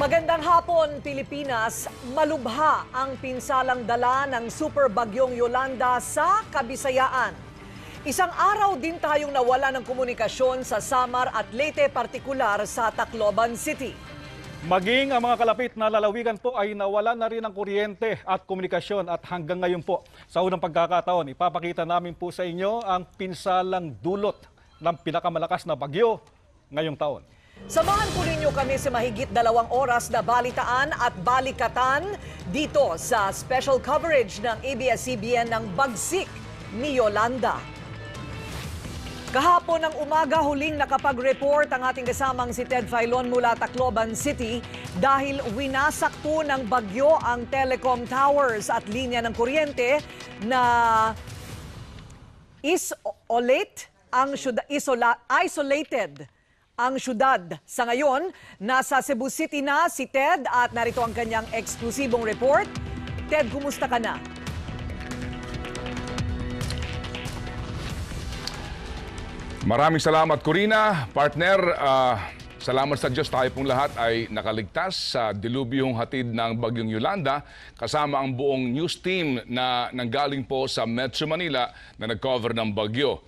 Magandang hapon, Pilipinas. Malubha ang pinsalang dala ng super bagyong Yolanda sa Kabisayaan. Isang araw din tayong nawala ng komunikasyon sa Samar at Leyte, partikular sa Tacloban City. Maging ang mga kalapit na lalawigan po ay nawala na rin ng kuryente at komunikasyon at hanggang ngayon po sa unang pagkakataon ipapakita namin po sa inyo ang pinsalang dulot ng pinakamalakas na bagyo ngayong taon. Samahan po ninyo kami sa mahigit 2 oras na balitaan at balikatan dito sa special coverage ng ABS-CBN ng bagsik ni Yolanda. Kahapon ng umaga, huling nakapag-report ang ating kasamang si Ted Filon mula Tacloban City dahil winasak po ng bagyo ang telecom towers at linya ng kuryente na isolated ang syudad. Sa ngayon, nasa Cebu City na si Ted at narito ang kanyang eksklusibong report. Ted, kumusta ka na? Maraming salamat, Corina. Partner, salamat sa Diyos, tayo pong lahat ay nakaligtas sa dilubyong hatid ng Bagyong Yolanda kasama ang buong news team na nanggaling po sa Metro Manila na nag-cover ng bagyo.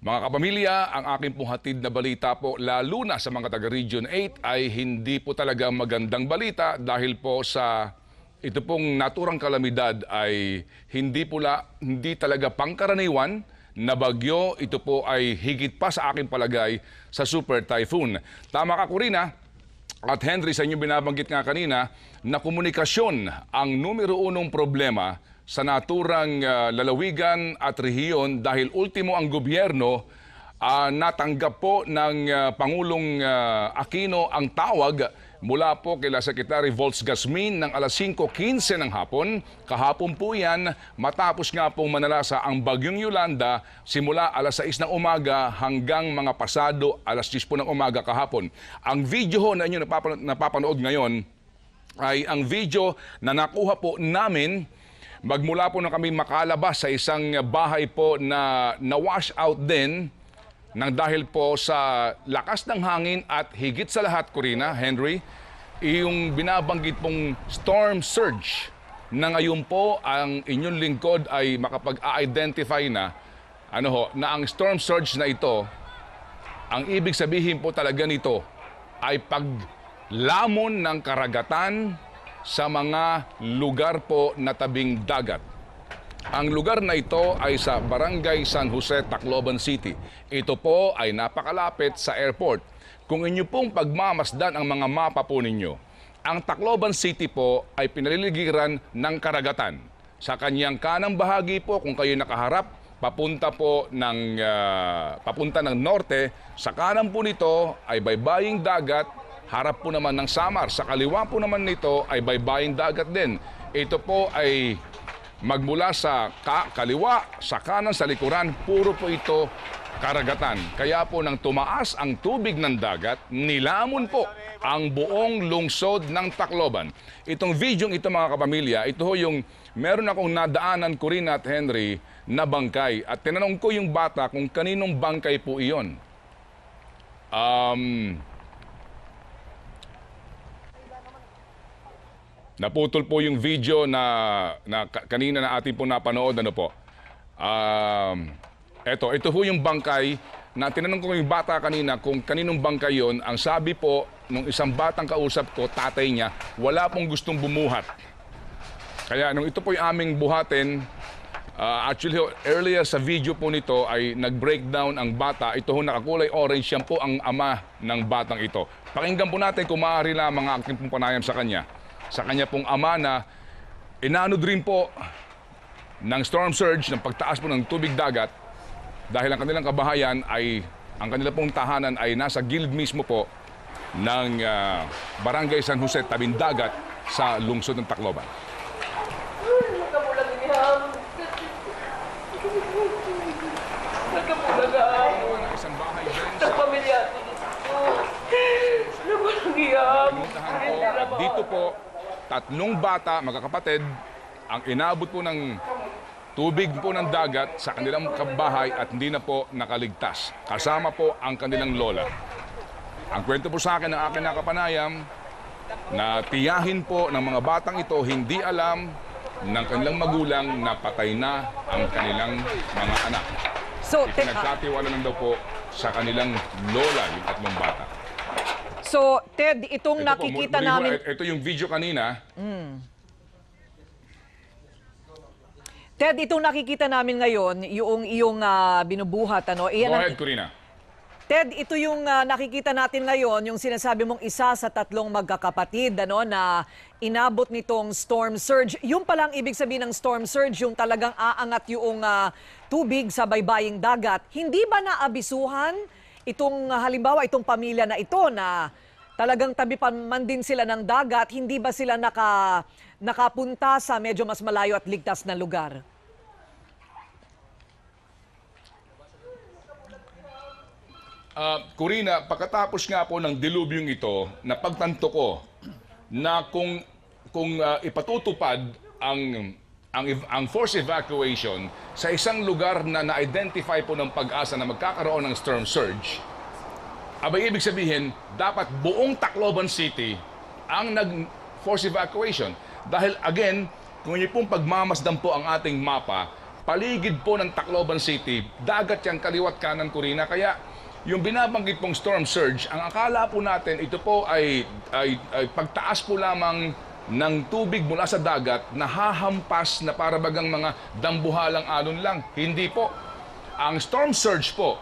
Mga kapamilya, ang aking pong hatid na balita po, lalo na sa mga taga-Region 8, ay hindi po talaga magandang balita dahil po sa ito pong naturang kalamidad ay hindi talaga pangkaraniwan na bagyo. Ito po ay higit pa sa aking palagay sa super typhoon. Tama ka, Corina at Henry, sa inyong binabanggit nga kanina na komunikasyon ang numero unong problema sa naturang lalawigan at rehiyon dahil ultimo ang gobyerno natanggap po ng Pangulong Aquino ang tawag mula po kila Secretary Volz Gasmin ng alas 5:15 ng hapon. Kahapon po yan, matapos nga pong manalasa ang Bagyong Yolanda simula alas 6 ng umaga hanggang mga pasado alas 10 po ng umaga kahapon. Ang video na inyo napapanood ngayon ay ang video na nakuha po namin magmula po na kami makalabas sa isang bahay po na na-wash out din nang dahil po sa lakas ng hangin at higit sa lahat, Corina, Henry, yung binabanggit pong storm surge na ngayon po ang inyong lingkod ay makapag-identify na na ang storm surge na ito, ang ibig sabihin po talaga nito ay paglamon ng karagatan sa mga lugar po na tabing dagat. Ang lugar na ito ay sa Barangay San Jose, Tacloban City. Ito po ay napakalapit sa airport. Kung inyo pong pagmamasdan ang mga mapa po ninyo, ang Tacloban City po ay pinaliligiran ng karagatan. Sa kanyang kanang bahagi po, kung kayo nakaharap, papunta ng norte, sa kanan po nito ay baybaying dagat. Harap po naman ng Samar. Sa kaliwa po naman nito ay baybaying dagat din. Ito po ay magmula sa kaliwa, sa kanan, sa likuran, puro po ito karagatan. Kaya po nang tumaas ang tubig ng dagat, nilamon po ang buong lungsod ng Tacloban. Itong video ito, mga kapamilya, ito ho yung meron akong nadaanan, Corina at Henry, na bangkay. At tinanong ko yung bata kung kaninong bangkay po iyon. Naputol po yung video na kanina na ating po napanood. Ito po yung bangkay na tinanong ko yung bata kanina kung kaninong bangkay yon. Ang sabi po nung isang batang kausap ko, tatay niya, wala pong gustong bumuhat. Kaya nung ito po yung aming buhatin, actually earlier sa video po nito ay nag-breakdown ang bata. Ito ho nakakulay orange, yan po ang ama ng batang ito. Pakinggan po natin kung maaari lamang ang aking pong panayam sa kanya. Sa kanya pong ama na inanod rin po ng storm surge, ng pagtaas po ng tubig dagat dahil ang kanilang kabahayan ay, ang kanilang pong tahanan ay nasa gilid mismo po ng Barangay San Jose, tabing dagat sa lungsod ng Tacloban. Isang bahay din sa pamilya. Dito po, 3 bata, magkakapatid, ang inabot po ng tubig po ng dagat sa kanilang bahay at hindi na po nakaligtas. Kasama po ang kanilang lola. Ang kwento po sa akin ng aking nakapanayam, na tiyahin po ng mga batang ito hindi alam ng kanilang magulang na patay na ang kanilang mga anak. So, Nagkatiwala lang daw po sa kanilang lola yung tatlong bata. so Ted, itong Ito po, nakikita muli ho, namin... ito yung video kanina. Ted, itong nakikita namin ngayon, yung iyong binubuhat, ano? Go ahead, Corina. Ted, ito yung nakikita natin ngayon, yung sinasabi mong isa sa tatlong magkakapatid, ano, na inabot nitong storm surge. Yung palang ibig sabihin ng storm surge, yung talagang aangat yung tubig sa baybaying dagat. Hindi ba naabisuhan itong halimbawa, itong pamilya na ito na talagang tabi pa man din sila ng dagat, hindi ba sila nakapunta sa medyo mas malayo at ligtas na lugar? Corina, pagkatapos nga po ng dilubyong ito, napagtanto ko na kung ipatutupad ang force evacuation sa isang lugar na na-identify po ng Pag-asa na magkakaroon ng storm surge, abay ibig sabihin, dapat buong Tacloban City ang nag-force evacuation. Dahil again, kung niyo pong pagmamasdan po ang ating mapa, paligid po ng Tacloban City, dagat yang kaliwat kanan, Corina. Kaya yung binabanggit pong storm surge, ang akala po natin, ito po ay pagtaas po lamang ng tubig mula sa dagat na hahampas na para bagang mga dambuhalang alon lang. Hindi po. Ang storm surge po,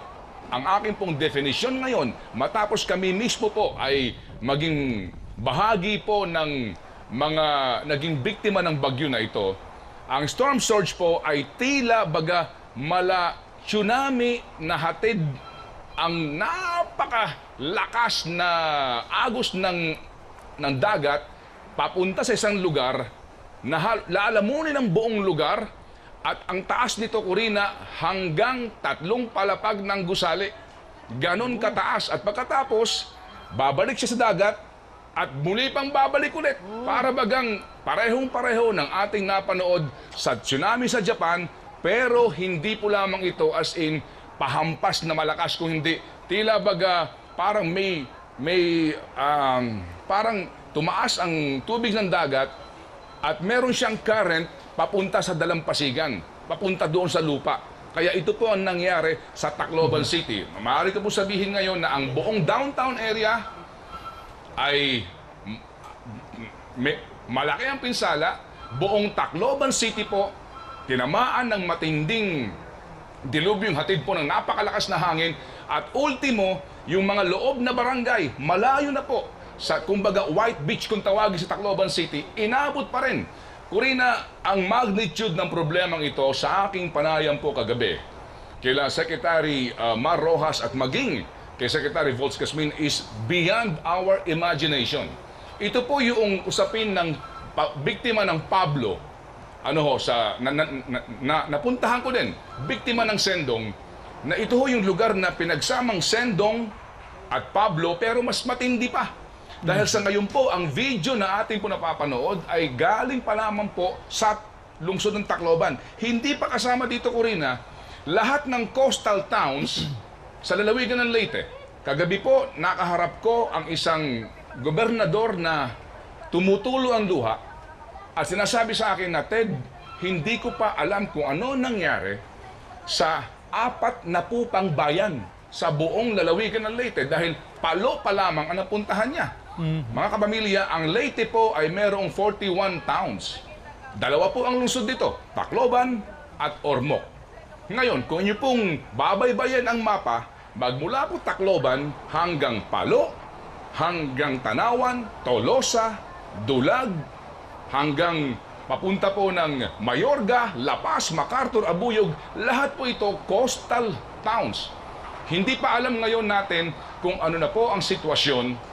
ang aking pong definition ngayon, matapos kami mismo po ay maging bahagi po ng mga naging biktima ng bagyo na ito, ang storm surge po ay tila baga mala tsunami na hatid ang napakalakas na agos ng dagat papunta sa isang lugar na laalamunin ang buong lugar at ang taas nito, Corina, hanggang 3 palapag ng gusali. Ganon kataas. At pagkatapos, babalik siya sa dagat at muli pang babalik ulit para bagang parehong-pareho ng ating napanood sa tsunami sa Japan, pero hindi po lamang ito as in pahampas na malakas, kung hindi tila baga parang parang tumaas ang tubig ng dagat at meron siyang current papunta sa dalampasigan, papunta doon sa lupa. Kaya ito po ang nangyari sa Tacloban City. Maaari ko po sabihin ngayon na ang buong downtown area ay malaki ang pinsala. Buong Tacloban City po tinamaan ng matinding dilubyong hatid po ng napakalakas na hangin at ultimo, yung mga loob na barangay, malayo na po sa kumbaga White Beach kung tawagin sa Tacloban City, inabot pa rin. Corina, ang magnitude ng problemang ito sa aking panayam po kagabi kila Secretary Mar Rojas at maging kay Secretary Volz Casmin is beyond our imagination. Ito po yung usapin ng biktima ng Pablo. Napuntahan ko din, biktima ng Sendong, na ito ho yung lugar na pinagsamang Sendong at Pablo, pero mas matindi pa. Dahil sa ngayon po, ang video na ating po napapanood ay galing pa lamang po sa lungsod ng Tacloban. Hindi pa kasama dito, Corina, lahat ng coastal towns sa lalawigan ng Leyte. Kagabi po, nakaharap ko ang isang gobernador na tumutulo ang luha at sinasabi sa akin na, Ted, hindi ko pa alam kung ano nangyari sa 40 pang bayan sa buong lalawigan ng Leyte dahil palo pa lamang ang napuntahan niya. Mga kapamilya, ang Leyte po ay merong 41 towns. 2 po ang lungsod dito, Tacloban at Ormoc. Ngayon, kung inyo pong babaybayan ang mapa, magmula po Tacloban hanggang Palo, hanggang Tanawan, Tolosa, Dulag, hanggang papunta po ng Mayorga, La Paz, MacArthur, Abuyog, lahat po ito coastal towns. Hindi pa alam ngayon natin kung ano na po ang sitwasyon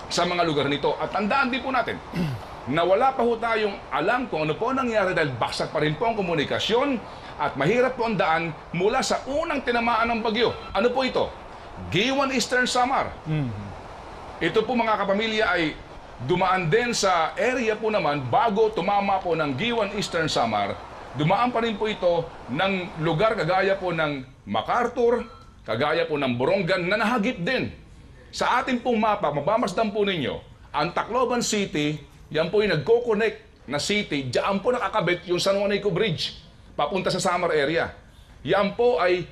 sa mga lugar nito. At tandaan din po natin na wala pa po tayong alam kung ano po nangyari dahil baksak pa rin po ang komunikasyon at mahirap po ang daan mula sa unang tinamaan ng bagyo. Ano po ito? Giwan Eastern Samar. Ito po mga kapamilya ay dumaan din sa area po naman bago tumama po ng Giwan Eastern Samar. Dumaan pa rin po ito ng lugar kagaya po ng MacArthur, kagaya po ng Borongan na nahagip din. Sa ating pong mapa, mabamasdan po ninyo, ang Tacloban City, yan po yung nagko-connect na city, diyan po nakakabit yung San Juanico Bridge, papunta sa Samar area. Yan po ay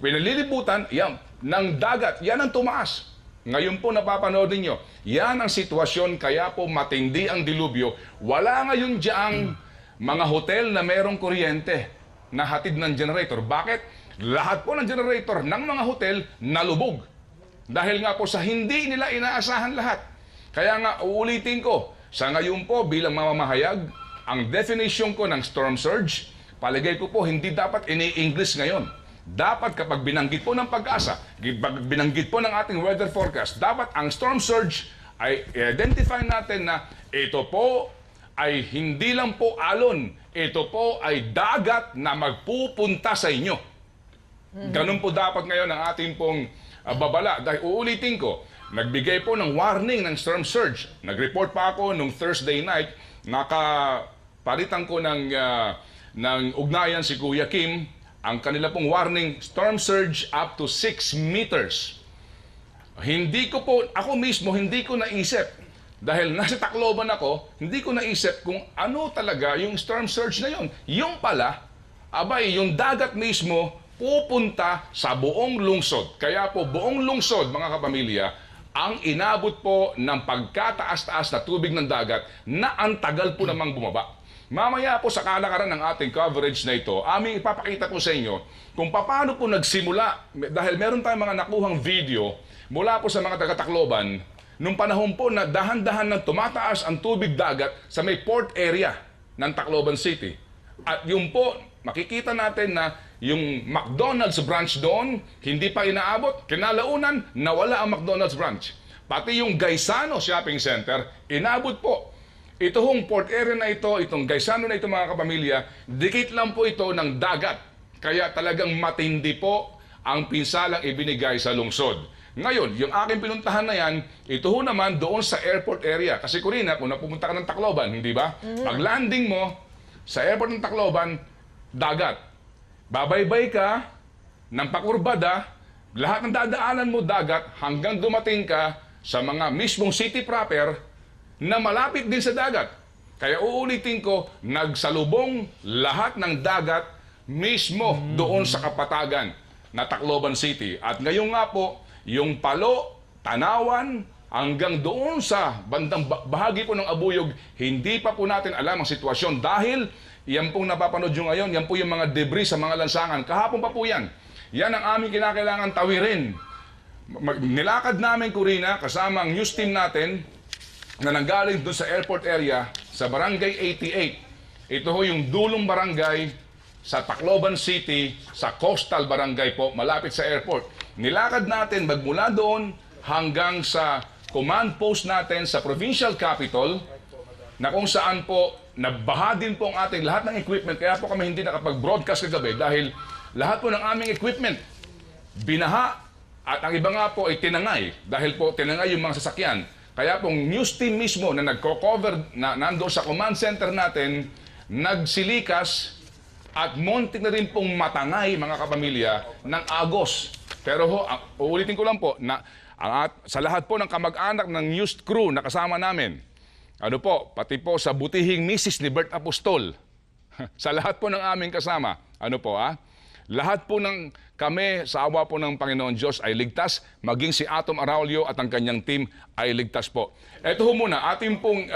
pinalilibutan ng dagat. Yan ang tumaas. Ngayon po napapanood ninyo, yan ang sitwasyon, kaya po matindi ang dilubyo. Wala ngayon diyang mga hotel na merong kuryente na hatid ng generator. Bakit? Lahat po ng generator ng mga hotel nalubog. Dahil nga po sa hindi nila inaasahan lahat. Kaya nga uulitin ko, sa ngayon po bilang mamamahayag, ang definition ko ng storm surge, palagay ko po hindi dapat ini-English ngayon. Dapat kapag binanggit po ng Pag-asa, binanggit po ng ating weather forecast, dapat ang storm surge ay identify natin na ito po ay hindi lang po alon, ito po ay dagat na magpupunta sa inyo. Ganun po dapat ngayon ang ating pong babala. Dahil uulitin ko, nagbigay po ng warning ng storm surge. Nag-report pa ako nung Thursday night, nakapalitan ko ng ugnayan si Kuya Kim, ang kanila pong warning, storm surge up to 6 meters. Ako mismo, hindi ko naisip. Dahil nasa Tacloban ako, hindi ko naisip kung ano talaga yung storm surge na yon. Yung pala, yung dagat mismo, pupunta sa buong lungsod. Kaya po, buong lungsod, mga kapamilya, ang inabot po ng pagkataas-taas na tubig ng dagat na ang tagal po namang bumaba. Mamaya po sa kalakaran ng ating coverage na ito, aming ipapakita po sa inyo kung paano po nagsimula. Dahil meron tayong mga nakuhang video mula po sa mga taga-Tacloban nung panahon po na dahan-dahan nang tumataas ang tubig dagat sa may port area ng Tacloban City. At yung po, makikita natin na yung McDonald's branch doon, hindi pa inaabot. Kinalaunan, nawala ang McDonald's branch. Pati yung Gaisano Shopping Center, inabot po. Ito hong port area na ito, itong Gaisano na ito mga kapamilya, dikit lang po ito ng dagat. Kaya talagang matindi po ang pinsalang ibinigay sa lungsod. Ngayon, yung aking pinuntahan na yan, ito ho naman doon sa airport area. Kasi Corina, kung napupunta ka ng Tacloban, hindi ba? Pag landing mo sa airport ng Tacloban, dagat. Babaybay ka ng pakurbada, lahat ng dadaanan mo dagat hanggang dumating ka sa mga mismong city proper na malapit din sa dagat. Kaya uulitin ko, nagsalubong lahat ng dagat mismo doon sa kapatagan na Tacloban City. At ngayon nga po, yung Palo, Tanawan, hanggang doon sa bandang bahagi po ng Abuyog, hindi pa po natin alam ang sitwasyon dahil yan pong napapanood nyo ngayon, yan po yung mga debris sa mga lansangan. Kahapon pa po yan. Yan ang aming kinakailangan tawirin. Nilakad namin, Corina, kasama ang news team natin, na nanggaling doon sa airport area, sa Barangay 88. Ito ho yung dulong barangay sa Tacloban City, sa Coastal Barangay po, malapit sa airport. Nilakad natin magmula doon hanggang sa command post natin sa provincial capital, na kung saan po, nabaha din po ang ating lahat ng equipment. Kaya po kami hindi nakapag-broadcast kagabi dahil lahat po ng aming equipment binaha at ang iba nga po ay tinangay dahil po tinangay yung mga sasakyan. Kaya pong news team mismo na nagko-cover na nandoon sa command center natin, nagsilikas at muntik na rin pong matangay mga kapamilya ng agos. Pero uulitin ko lang po na sa lahat po ng kamag-anak ng news crew na kasama namin, pati po sa butihing misis ni Bert Apostol, sa lahat po ng aming kasama, lahat po ng kami sa awa po ng Panginoon Diyos ay ligtas, maging si Atom Araulio at ang kanyang team ay ligtas po. Ito ho muna, ating pong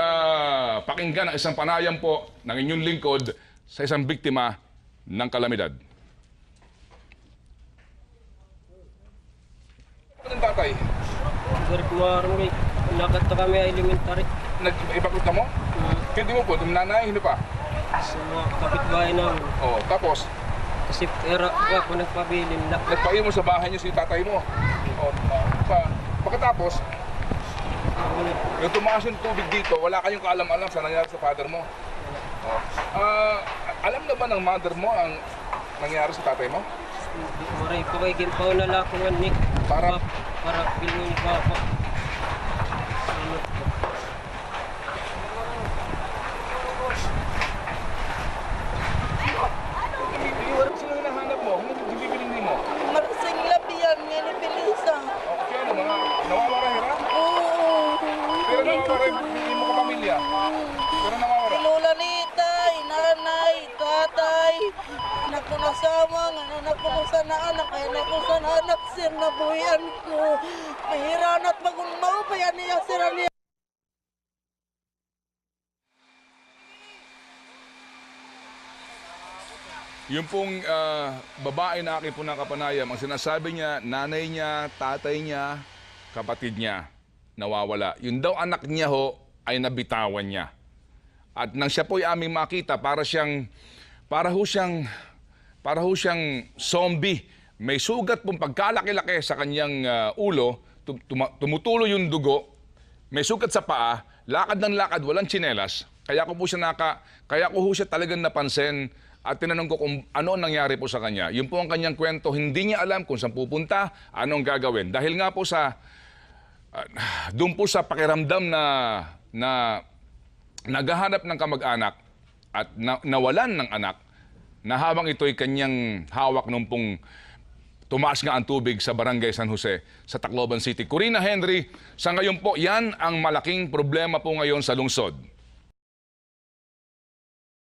pakinggan ang isang panayam po ng inyong lingkod sa isang biktima ng kalamidad. Anong tatay? Barikumarong lakad na kami elementary. Nag-ibakot ka mo? Hindi mo po, nanay, hindi pa? Sa mga kapitbahay namin. Oh, tapos? Kasi pera ako nagpabilin na. Nagpain mo sa bahay niyo si tatay mo? Oh, pagkatapos, yung tumaas yung tubig dito, wala kayong kaalam-alam sa nangyari sa father mo? Oh. Alam na ba ng mother mo ang nangyari sa tatay mo? Maray pa kay Gimpaw na lakungan ni. Para bilhin ni Papa. sino hinahanap mo? Ano yung bibiling mo? Marasing labihan niya ni Pilisa. Okay, ano mga nawawala hirap? Oo. asawa, nga anak ko sa na anak, kaya na ko sa anak, sir, na buhian ko. Mahiraan at magumawapayan niya, sir, niya. Yung pong babae na aking po nakapanayam, ang sinasabi niya, nanay niya, tatay niya, kapatid niya, nawawala. Yun daw anak niya ho, ay nabitawan niya. At nang siya po'y aming makita, para ho siyang zombie. May sugat pong pagkalaki-laki sa kanyang ulo, tumutulo yung dugo, may sugat sa paa, lakad ng lakad, walang tsinelas. Kaya ko ho siya talagang napansin at tinanong ko kung ano ang nangyari po sa kanya. Yun po ang kanyang kwento, hindi niya alam kung saan pupunta, anong gagawin. Dahil nga po doon po sa pakiramdam na naghahanap ng kamag-anak at nawalan ng anak, na habang ito'y kanyang hawak nung pong tumaas nga ang tubig sa Barangay San Jose sa Tacloban City. Corina Henry, sa ngayon po, yan ang malaking problema po ngayon sa lungsod.